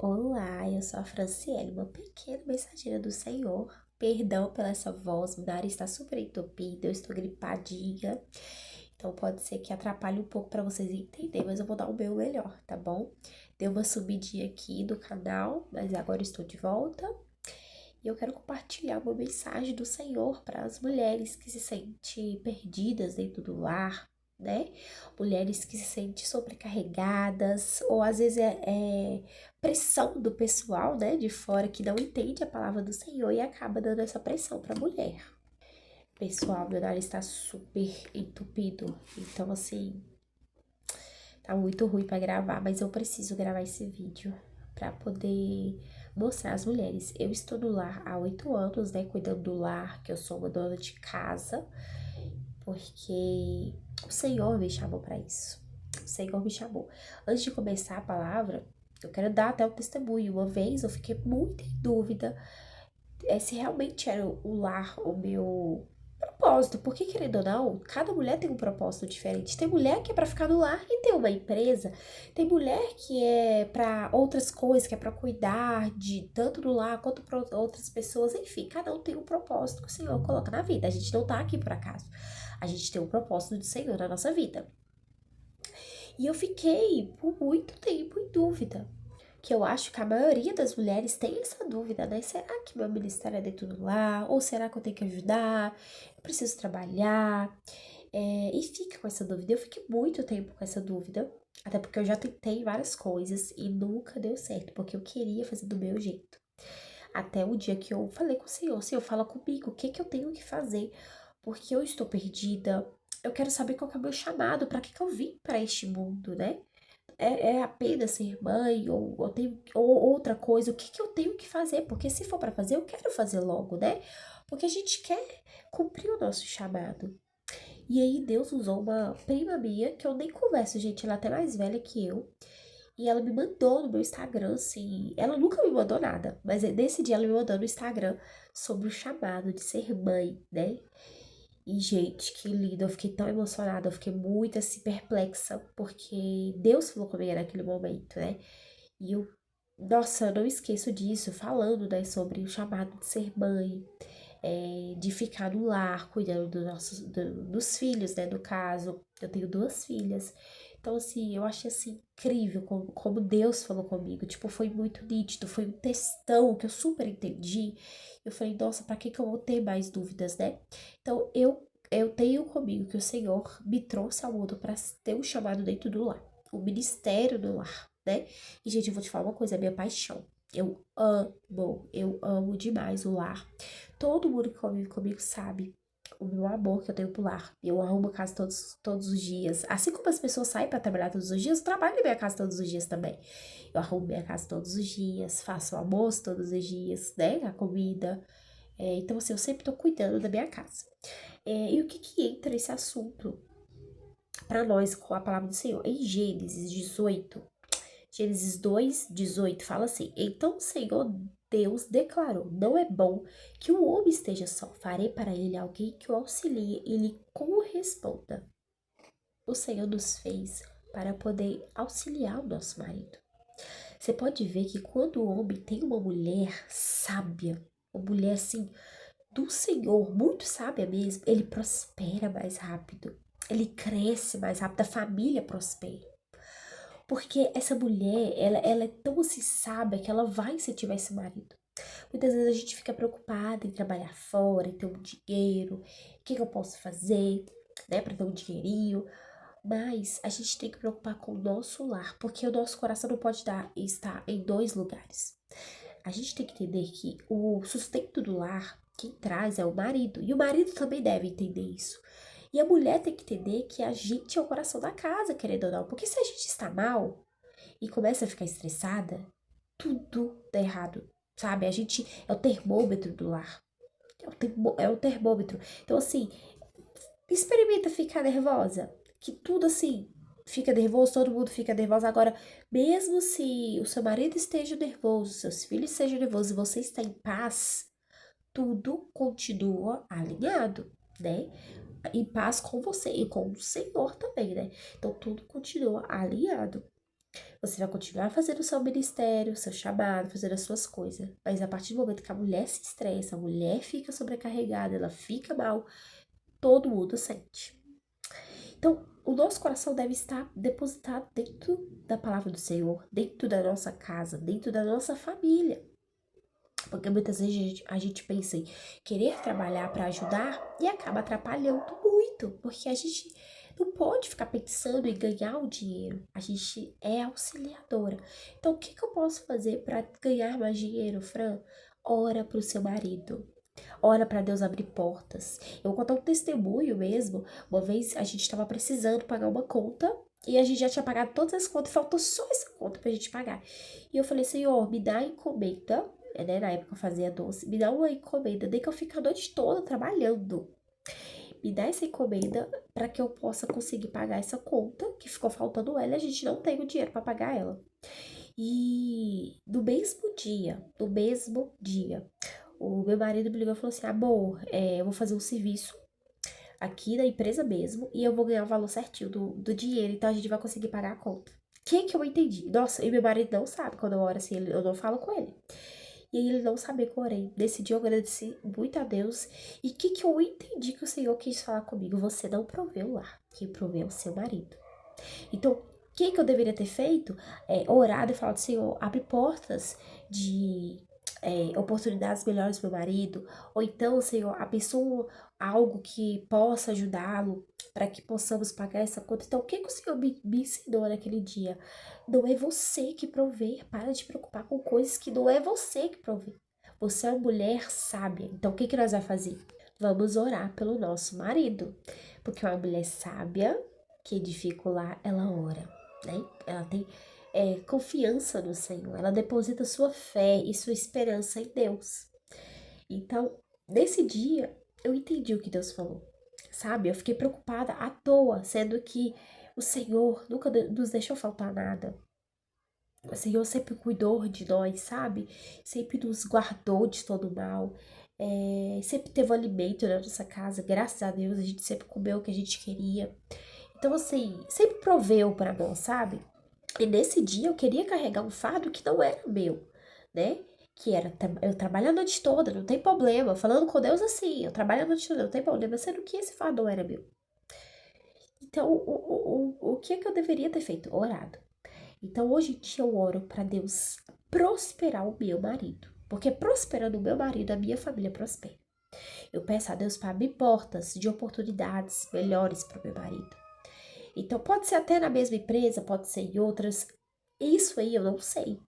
Olá, eu sou a Franciele, uma pequena mensageira do Senhor. Perdão pela essa voz, meu nariz está super entupido, eu estou gripadinha. Então pode ser que atrapalhe um pouco para vocês entenderem, mas eu vou dar o meu melhor, tá bom? Deu uma subidinha aqui do canal, mas agora estou de volta. E eu quero compartilhar uma mensagem do Senhor para as mulheres que se sentem perdidas dentro do lar, né? Mulheres que se sentem sobrecarregadas, ou às vezes é pressão do pessoal, né, de fora que não entende a palavra do Senhor e acaba dando essa pressão para a mulher. Pessoal, meu nariz está super entupido, então assim, tá muito ruim para gravar, mas eu preciso gravar esse vídeo para poder mostrar às mulheres. Eu estou no lar há 8 anos, né, cuidando do lar, que eu sou uma dona de casa, porque o Senhor me chamou para isso. O Senhor me chamou. Antes de começar a palavra, eu quero dar até um testemunho. Uma vez eu fiquei muito em dúvida se realmente era o lar o meu propósito, porque querendo ou não, cada mulher tem um propósito diferente. Tem mulher que é pra ficar no lar e ter uma empresa, tem mulher que é pra outras coisas, que é pra cuidar de tanto do lar quanto para outras pessoas, enfim, cada um tem um propósito que o Senhor coloca na vida. A gente não tá aqui por acaso. A gente tem um propósito do Senhor na nossa vida. E eu fiquei por muito tempo em dúvida, que eu acho que a maioria das mulheres tem essa dúvida, né? Será que meu ministério é dentro do lar? Ou será que eu tenho que ajudar? Eu preciso trabalhar? E fica com essa dúvida. Eu fiquei muito tempo com essa dúvida, até porque eu já tentei várias coisas e nunca deu certo, porque eu queria fazer do meu jeito. Até o dia que eu falei com o Senhor, fala comigo, o que que eu tenho que fazer? Porque eu estou perdida, eu quero saber qual que é o meu chamado, para que que eu vim para este mundo, né? É apenas ser mãe ou outra coisa, o que que eu tenho que fazer? Porque se for para fazer, eu quero fazer logo, né? Porque a gente quer cumprir o nosso chamado. E aí Deus usou uma prima minha, que eu nem converso, gente, ela é até mais velha que eu, e ela me mandou no meu Instagram, assim, ela nunca me mandou nada, mas nesse dia ela me mandou no Instagram sobre o chamado de ser mãe, né? E, gente, que lindo, eu fiquei tão emocionada, eu fiquei muito, assim, perplexa, porque Deus falou comigo naquele momento, né? E eu, nossa, eu não esqueço disso, falando, né, sobre o chamado de ser mãe, de ficar no lar, cuidando dos filhos, né, no caso, eu tenho 2 filhas. Então, assim, eu achei, assim, incrível como Deus falou comigo, tipo, foi muito nítido, foi um textão que eu super entendi. Eu falei, nossa, pra que que eu vou ter mais dúvidas, né? Então, eu tenho comigo que o Senhor me trouxe ao mundo para ter um chamado dentro do lar, o ministério do lar, né? E, gente, eu vou te falar uma coisa, é minha paixão. Eu amo demais o lar. Todo mundo que convive comigo sabe o meu amor que eu tenho pro lar. Eu arrumo a casa todos os dias. Assim como as pessoas saem para trabalhar todos os dias, eu trabalho na minha casa todos os dias também. Eu arrumo minha casa todos os dias, faço o almoço todos os dias, né? A comida. Então, assim, eu sempre tô cuidando da minha casa. E o que que entra esse assunto para nós com a palavra do Senhor? Em Gênesis 2:18 fala assim: Então o Senhor Deus declarou: Não é bom que o homem esteja só. Farei para ele alguém que o auxilie e lhe corresponda. O Senhor nos fez para poder auxiliar o nosso marido. Você pode ver que quando o homem tem uma mulher sábia, uma mulher assim do Senhor, muito sábia mesmo, ele prospera mais rápido. Ele cresce mais rápido, a família prospera. Porque essa mulher, ela é tão assim sábia que ela vai incentivar esse marido. Muitas vezes a gente fica preocupada em trabalhar fora, em ter um dinheiro, o que eu posso fazer, né, para ter um dinheirinho. Mas a gente tem que preocupar com o nosso lar, porque o nosso coração não pode estar em 2 lugares. A gente tem que entender que o sustento do lar, quem traz é o marido. E o marido também deve entender isso. E a mulher tem que entender que a gente é o coração da casa, querendo ou não. Porque se a gente está mal e começa a ficar estressada, tudo dá errado, sabe? A gente é o termômetro do lar. É o termômetro. Então, assim, experimenta ficar nervosa. Que tudo assim fica nervoso, todo mundo fica nervoso. Agora, mesmo se o seu marido esteja nervoso, seus filhos estejam nervosos e você está em paz, tudo continua alinhado, né? Em paz com você e com o Senhor também, né? Então tudo continua alinhado. Você vai continuar fazendo o seu ministério, o seu chamado, fazendo as suas coisas. Mas a partir do momento que a mulher se estressa, a mulher fica sobrecarregada, ela fica mal, todo mundo sente. Então, o nosso coração deve estar depositado dentro da palavra do Senhor, dentro da nossa casa, dentro da nossa família. Porque muitas vezes a gente pensa em querer trabalhar para ajudar e acaba atrapalhando muito, porque a gente não pode ficar pensando em ganhar o dinheiro. A gente é auxiliadora. Então, o que que eu posso fazer para ganhar mais dinheiro, Fran? Ora para o seu marido. Ora para Deus abrir portas. Eu vou contar um testemunho mesmo. Uma vez a gente estava precisando pagar uma conta e a gente já tinha pagado todas as contas, faltou só essa conta pra gente pagar. E eu falei, Senhor, me dá a encomenda, né? Na época eu fazia doce, me dá uma encomenda, nem que eu fique a noite toda trabalhando. Me dá essa encomenda para que eu possa conseguir pagar essa conta que ficou faltando ela e a gente não tem o dinheiro para pagar ela. E no mesmo dia, o meu marido me ligou e falou assim: amor, eu vou fazer um serviço aqui na empresa mesmo e eu vou ganhar o valor certinho do dinheiro, então a gente vai conseguir pagar a conta. O que que eu entendi? Nossa, e meu marido não sabe quando eu oro assim, eu não falo com ele. E aí ele não sabia que eu orei. Nesse dia eu agradeci muito a Deus. E o que que eu entendi que o Senhor quis falar comigo? Você não proveu lá, quem proveu é o seu marido. Então, o que que eu deveria ter feito? Orado e falado, Senhor, abre portas de oportunidades melhores para meu marido. Ou então, Senhor, abençoa algo que possa ajudá-lo para que possamos pagar essa conta. Então, o que que o Senhor me ensinou naquele dia? Não é você que provê. Para de preocupar com coisas que não é você que provê. Você é uma mulher sábia. Então, o que que nós vamos fazer? Vamos orar pelo nosso marido. Porque uma mulher sábia que edifica o lar, ela ora, né? Ela tem confiança no Senhor, ela deposita sua fé e sua esperança em Deus. Então, nesse dia, eu entendi o que Deus falou, sabe? Eu fiquei preocupada à toa, sendo que o Senhor nunca nos deixou faltar nada. O Senhor sempre cuidou de nós, sabe? Sempre nos guardou de todo mal. Sempre teve alimento na nossa casa, graças a Deus, a gente sempre comeu o que a gente queria. Então, assim, sempre proveu para nós, sabe? E nesse dia eu queria carregar um fardo que não era meu, né? Que era eu trabalho a noite toda, não tem problema. Falando com Deus assim, eu trabalho a noite toda, não tem problema, sendo que esse fardo não era meu. Então, o que é que eu deveria ter feito? Orado. Então, hoje em dia eu oro para Deus prosperar o meu marido. Porque prosperando o meu marido, a minha família prospera. Eu peço a Deus para abrir portas de oportunidades melhores para o meu marido. Então, pode ser até na mesma empresa, pode ser em outras. Isso aí eu não sei.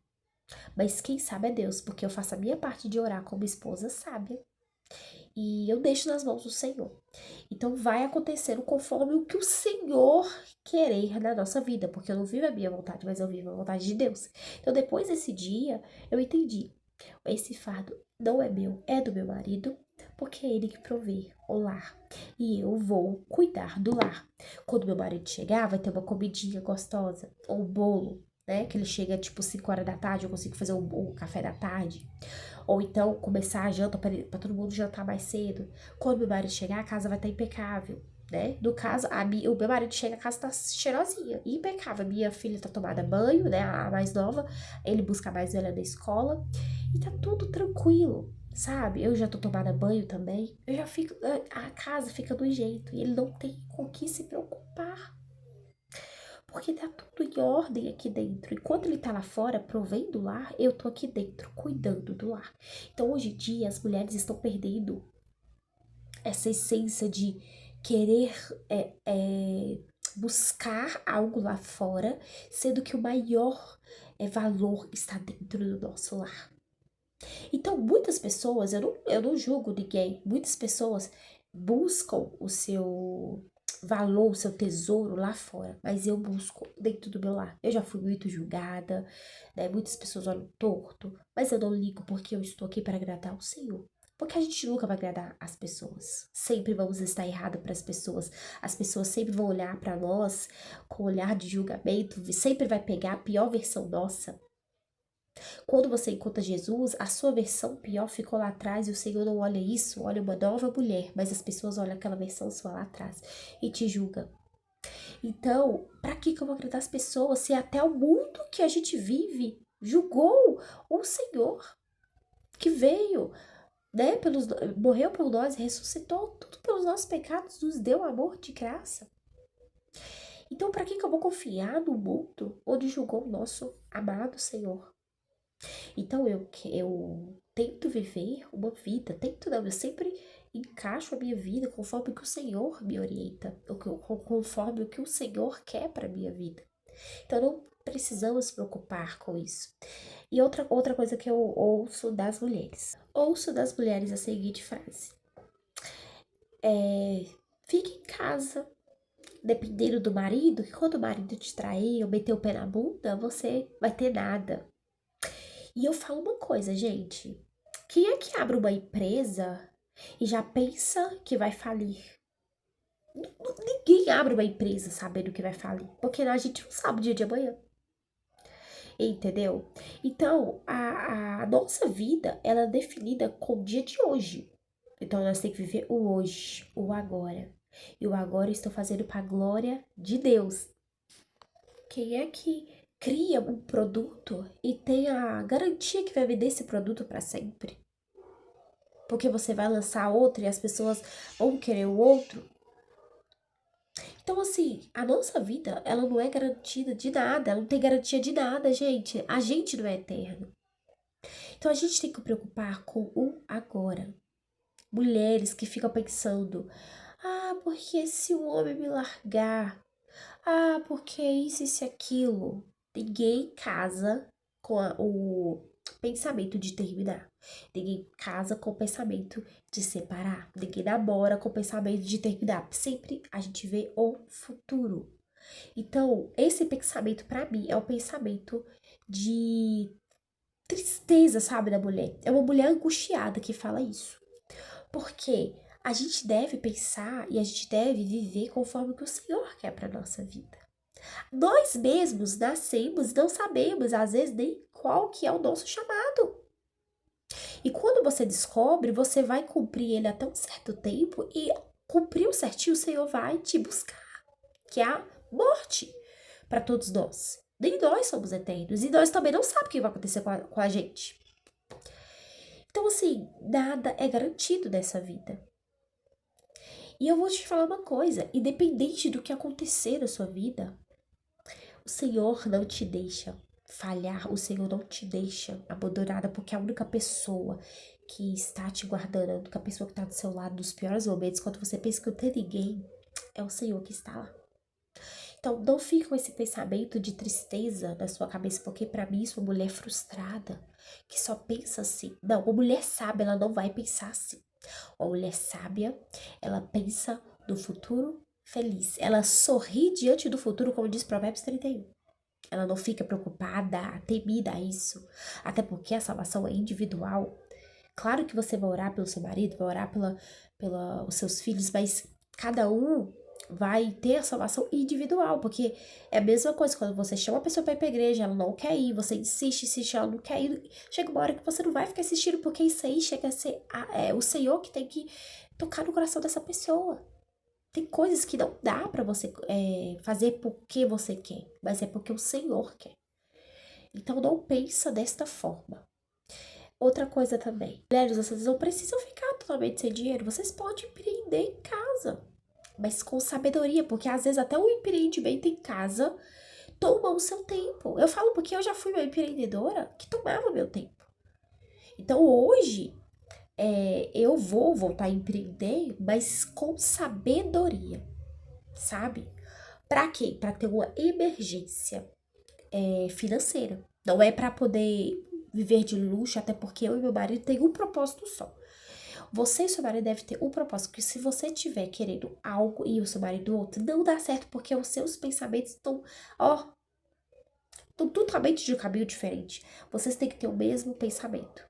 Mas quem sabe é Deus, porque eu faço a minha parte de orar como esposa sábia. E eu deixo nas mãos do Senhor. Então, vai acontecendo conforme o que o Senhor querer na nossa vida, porque eu não vivo a minha vontade, mas eu vivo a vontade de Deus. Então, depois desse dia, eu entendi. Esse fardo não é meu, é do meu marido, porque é ele que provê o lar. E eu vou cuidar do lar. Quando meu marido chegar, vai ter uma comidinha gostosa, ou um bolo, né? Que ele chega tipo 5 horas da tarde, eu consigo fazer um café da tarde. Ou então começar a janta para todo mundo jantar mais cedo. Quando meu marido chegar, a casa vai estar impecável. Né? No caso, o meu marido chega, a casa tá cheirosinha, impecável. Minha filha tá tomada banho, né? A mais nova, ele busca a mais velha da escola e tá tudo tranquilo, sabe? Eu já tô tomada banho também. Eu já fico, a casa fica do jeito e ele não tem com o que se preocupar. Porque tá tudo em ordem aqui dentro. Enquanto ele tá lá fora provendo o lar, eu tô aqui dentro cuidando do lar. Então, hoje em dia, as mulheres estão perdendo essa essência de querer buscar algo lá fora, sendo que o maior valor está dentro do nosso lar. Então, muitas pessoas, eu não julgo ninguém, muitas pessoas buscam o seu valor, o seu tesouro lá fora, mas eu busco dentro do meu lar. Eu já fui muito julgada, né? Muitas pessoas olham torto, mas eu não ligo porque eu estou aqui para agradar o Senhor. Porque a gente nunca vai agradar as pessoas. Sempre vamos estar errado para as pessoas. As pessoas sempre vão olhar para nós com olhar de julgamento, sempre vai pegar a pior versão nossa. Quando você encontra Jesus, a sua versão pior ficou lá atrás e o Senhor não olha isso, olha uma nova mulher, mas as pessoas olham aquela versão sua lá atrás e te julgam. Então, para que eu vou agradar as pessoas se até o mundo que a gente vive julgou o Senhor que veio, né, morreu por nós, ressuscitou tudo pelos nossos pecados, nos deu amor de graça. Então, para que eu vou confiar no mundo onde julgou o nosso amado Senhor? Então, eu tento viver uma vida, tento não, eu sempre encaixo a minha vida conforme o que o Senhor me orienta, conforme o que o Senhor quer para minha vida. Então, não precisamos se preocupar com isso. E outra coisa que eu ouço das mulheres. Ouço das mulheres a seguinte frase. Fique em casa, dependendo do marido, que quando o marido te trair ou meter o pé na bunda, você vai ter nada. E eu falo uma coisa, gente. Quem é que abre uma empresa e já pensa que vai falir? Ninguém abre uma empresa sabendo que vai falir, porque a gente não sabe o dia de amanhã. Entendeu? Então, a nossa vida, ela é definida com o dia de hoje. Então, nós temos que viver o hoje, o agora. E o agora eu estou fazendo para a glória de Deus. Quem é que cria um produto e tem a garantia que vai vender esse produto para sempre? Porque você vai lançar outro e as pessoas vão querer o outro. Então, assim, a nossa vida, ela não é garantida de nada, ela não tem garantia de nada, gente. A gente não é eterno. Então, a gente tem que se preocupar com o agora. Mulheres que ficam pensando, porque se o homem me largar, porque isso e aquilo. Ninguém casa com o pensamento de terminar. Ninguém casa com o pensamento de separar. Ninguém namora com o pensamento de terminar. Sempre a gente vê o futuro. Então, esse pensamento para mim é o pensamento de tristeza, sabe, da mulher. É uma mulher angustiada que fala isso. Porque a gente deve pensar e a gente deve viver conforme o que o Senhor quer para nossa vida. Nós mesmos nascemos, não sabemos às vezes nem qual que é o nosso chamado. E quando você descobre, você vai cumprir ele até um certo tempo e cumpriu certinho, o Senhor vai te buscar, que é a morte para todos nós. Nem nós somos eternos e nós também não sabemos o que vai acontecer com a gente. Então, assim, nada é garantido nessa vida. E eu vou te falar uma coisa, independente do que acontecer na sua vida, o Senhor não te deixa falhar, o Senhor não te deixa abandonada, porque a única pessoa que está te guardando, a única pessoa que está do seu lado nos piores momentos, quando você pensa que não tem ninguém, é o Senhor que está lá. Então, não fique com esse pensamento de tristeza na sua cabeça, porque para mim isso é uma mulher frustrada, que só pensa assim. Não, uma mulher sábia, ela não vai pensar assim. Uma mulher sábia, ela pensa no futuro feliz. Ela sorri diante do futuro, como diz Provérbios 31. Ela não fica preocupada, temida a isso. Até porque a salvação é individual. Claro que você vai orar pelo seu marido, vai orar pela os seus filhos, mas cada um vai ter a salvação individual, porque é a mesma coisa quando você chama a pessoa para ir pra igreja, ela não quer ir, você insiste, ela não quer ir, chega uma hora que você não vai ficar insistindo, porque isso aí chega a ser o Senhor que tem que tocar no coração dessa pessoa. Tem coisas que não dá pra você fazer porque você quer, mas é porque o Senhor quer. Então não pensa desta forma. Outra coisa também, mulheres, vocês não precisam ficar totalmente sem dinheiro, vocês podem empreender em casa, mas com sabedoria, porque às vezes até um empreendimento em casa toma o seu tempo. Eu falo porque eu já fui uma empreendedora que tomava meu tempo. Então hoje eu vou voltar a empreender, mas com sabedoria, sabe? Pra quê? Pra ter uma emergência financeira. Não é pra poder viver de luxo, até porque eu e meu marido tem um propósito só. Você e seu marido devem ter um propósito, porque se você tiver querendo algo e o seu marido outro, não dá certo, porque os seus pensamentos estão, estão totalmente de um caminho diferente. Vocês têm que ter o mesmo pensamento.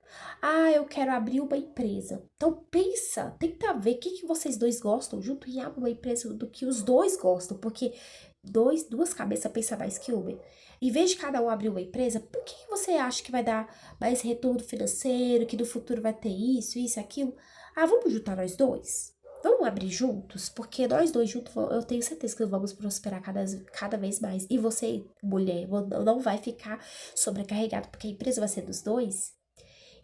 Eu quero abrir uma empresa. Então pensa, tenta ver o que vocês dois gostam junto e abre uma empresa do que os dois gostam, porque duas cabeças pensam mais que uma. Em vez de cada um abrir uma empresa, por que você acha que vai dar mais retorno financeiro, que no futuro vai ter isso, aquilo? Vamos juntar nós dois? Vamos abrir juntos? Porque nós dois juntos, eu tenho certeza que vamos prosperar cada vez mais. E você, mulher, não vai ficar sobrecarregado, porque a empresa vai ser dos dois.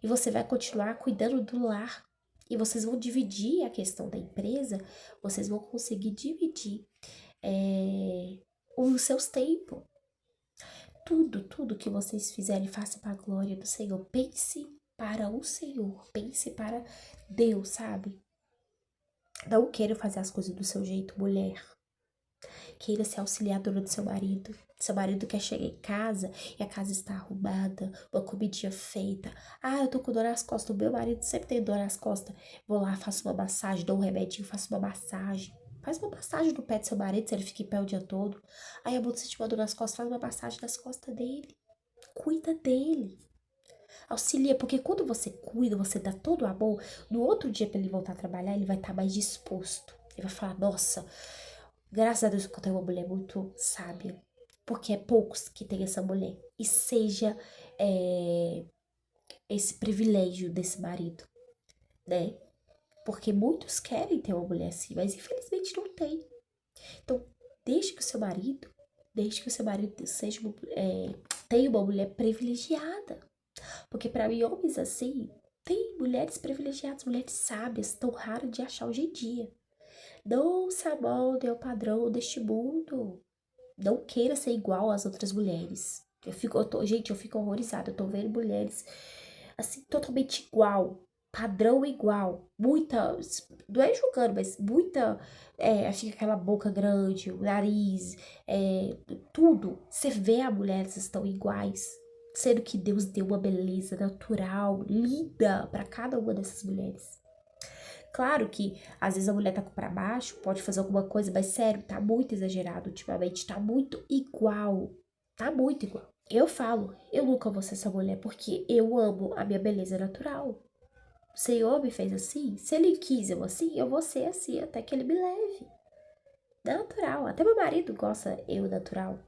E você vai continuar cuidando do lar. E vocês vão dividir a questão da empresa, vocês vão conseguir dividir os seus tempos. Tudo que vocês fizerem, faça para a glória do Senhor. Pense para o Senhor, pense para Deus, sabe? Não queira fazer as coisas do seu jeito, mulher. Queira ser auxiliadora do seu marido. Seu marido quer chegar em casa e a casa está arrumada, uma comidinha feita. Ah, eu tô com dor nas costas. O meu marido sempre tem dor nas costas. Vou lá, faço uma massagem, dou um remedinho, faço uma massagem. Faz uma massagem no pé do seu marido, se ele fica em pé o dia todo. Aí, amor, se tiver dor nas costas, faz uma massagem nas costas dele. Cuida dele. Auxilia, porque quando você cuida, você dá todo o amor, no outro dia para ele voltar a trabalhar, ele vai estar mais disposto. Ele vai falar, nossa, graças a Deus que eu tenho uma mulher muito sábia. Porque é poucos que tem essa mulher. E seja esse privilégio desse marido, né? Porque muitos querem ter uma mulher assim, mas infelizmente não tem. Então, deixe que o seu marido seja tenha uma mulher privilegiada. Porque para mim, homens assim, tem mulheres privilegiadas, mulheres sábias, tão raras de achar hoje em dia. Não se amolde ao padrão deste mundo. Não queira ser igual às outras mulheres. Gente, eu fico horrorizada. Eu tô vendo mulheres assim, totalmente igual. Padrão igual. Muita. Não é julgando, mas muita. Fica aquela boca grande, o nariz, tudo. Você vê a mulheres estão iguais. Sendo que Deus deu uma beleza natural, linda para cada uma dessas mulheres. Claro que às vezes a mulher tá pra baixo, pode fazer alguma coisa, mas sério, tá muito exagerado ultimamente, tá muito igual. Tá muito igual. Eu falo, eu nunca vou ser essa mulher porque eu amo a minha beleza natural. O Senhor me fez assim, se Ele quis eu assim, eu vou ser assim até que Ele me leve. Natural. Até meu marido gosta eu natural.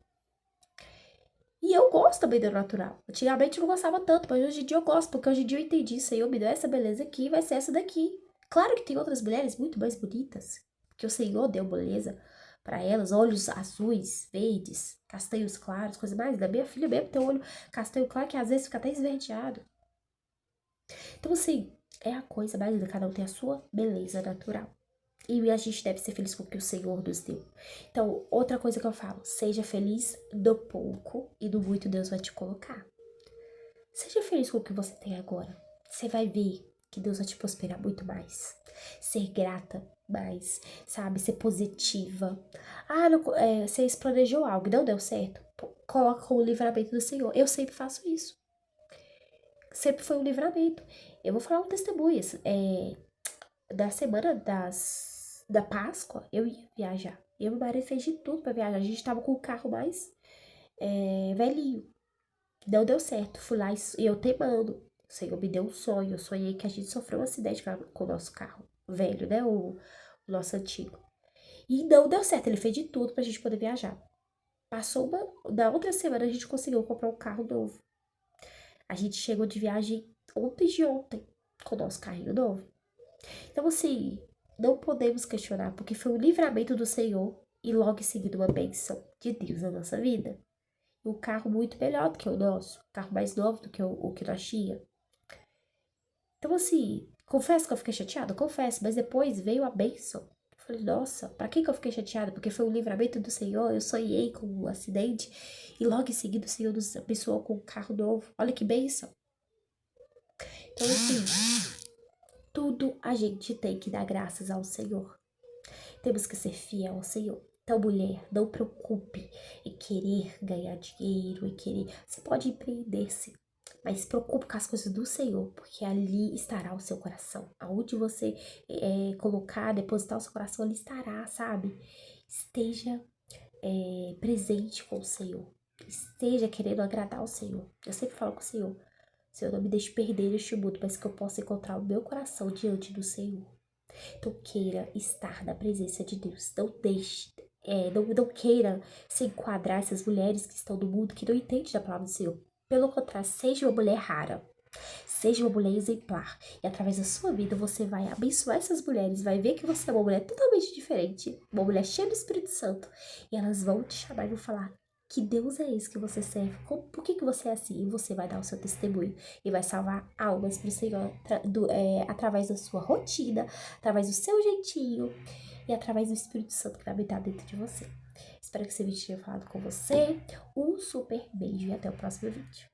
E eu gosto também do natural. Antigamente eu não gostava tanto, mas hoje em dia eu gosto, porque hoje em dia eu entendi, Senhor, me deu essa beleza aqui, vai ser essa daqui. Claro que tem outras mulheres muito mais bonitas, porque o Senhor deu beleza para elas, olhos azuis, verdes, castanhos claros, coisa mais. Da minha filha mesmo tem um olho castanho claro que às vezes fica até esverdeado. Então, assim, é a coisa mais linda, cada um tem a sua beleza natural. E a gente deve ser feliz com o que o Senhor nos deu. Então, outra coisa que eu falo, seja feliz do pouco e do muito Deus vai te colocar. Seja feliz com o que você tem agora. Você vai ver que Deus vai te prosperar muito mais. Ser grata mais, sabe? Ser positiva. Ah, você planejou algo e não deu certo? Pô, coloca como livramento do Senhor. Eu sempre faço isso. Sempre foi um livramento. Eu vou falar um testemunho. Da semana da Páscoa, eu ia viajar. Eu e meu marido fez de tudo pra viajar. A gente tava com o carro mais velhinho. Não deu certo. Fui lá e eu temando. O Senhor me deu um sonho. Eu sonhei que a gente sofreu um acidente com o nosso carro velho, né? O nosso antigo. E não deu certo. Ele fez de tudo pra gente poder viajar. Da outra semana a gente conseguiu comprar um carro novo. A gente chegou de viagem ontem de ontem com o nosso carrinho novo. Então, assim, não podemos questionar, porque foi o livramento do Senhor e logo em seguida uma bênção de Deus na nossa vida. Um carro muito melhor do que o nosso, um carro mais novo do que o que nós tinha. Então, assim, confesso que eu fiquei chateada, confesso, mas depois veio a bênção. Eu falei, nossa, pra que eu fiquei chateada? Porque foi o livramento do Senhor, eu sonhei com um acidente e logo em seguida o Senhor nos abençoou com um carro novo. Olha que bênção. Então, assim, tudo a gente tem que dar graças ao Senhor. Temos que ser fiel ao Senhor. Então, mulher, não preocupe em querer ganhar dinheiro, em querer. Você pode empreender, sim, mas se preocupe com as coisas do Senhor, porque ali estará o seu coração. Aonde você colocar, depositar o seu coração, ali estará, sabe? Esteja presente com o Senhor. Esteja querendo agradar ao Senhor. Eu sempre falo com o Senhor. Senhor, não me deixe perder este mundo, mas que eu possa encontrar o meu coração diante do Senhor. Então queira estar na presença de Deus. Não deixe, não queira se enquadrar essas mulheres que estão no mundo que não entendem da palavra do Senhor. Pelo contrário, seja uma mulher rara. Seja uma mulher exemplar. E através da sua vida você vai abençoar essas mulheres. Vai ver que você é uma mulher totalmente diferente. Uma mulher cheia do Espírito Santo. E elas vão te chamar e vão falar: que Deus é esse que você serve? Por que que você é assim? E você vai dar o seu testemunho. E vai salvar almas para o Senhor através da sua rotina, através do seu jeitinho e através do Espírito Santo que vai habitar dentro de você. Espero que esse vídeo tenha falado com você. Um super beijo e até o próximo vídeo.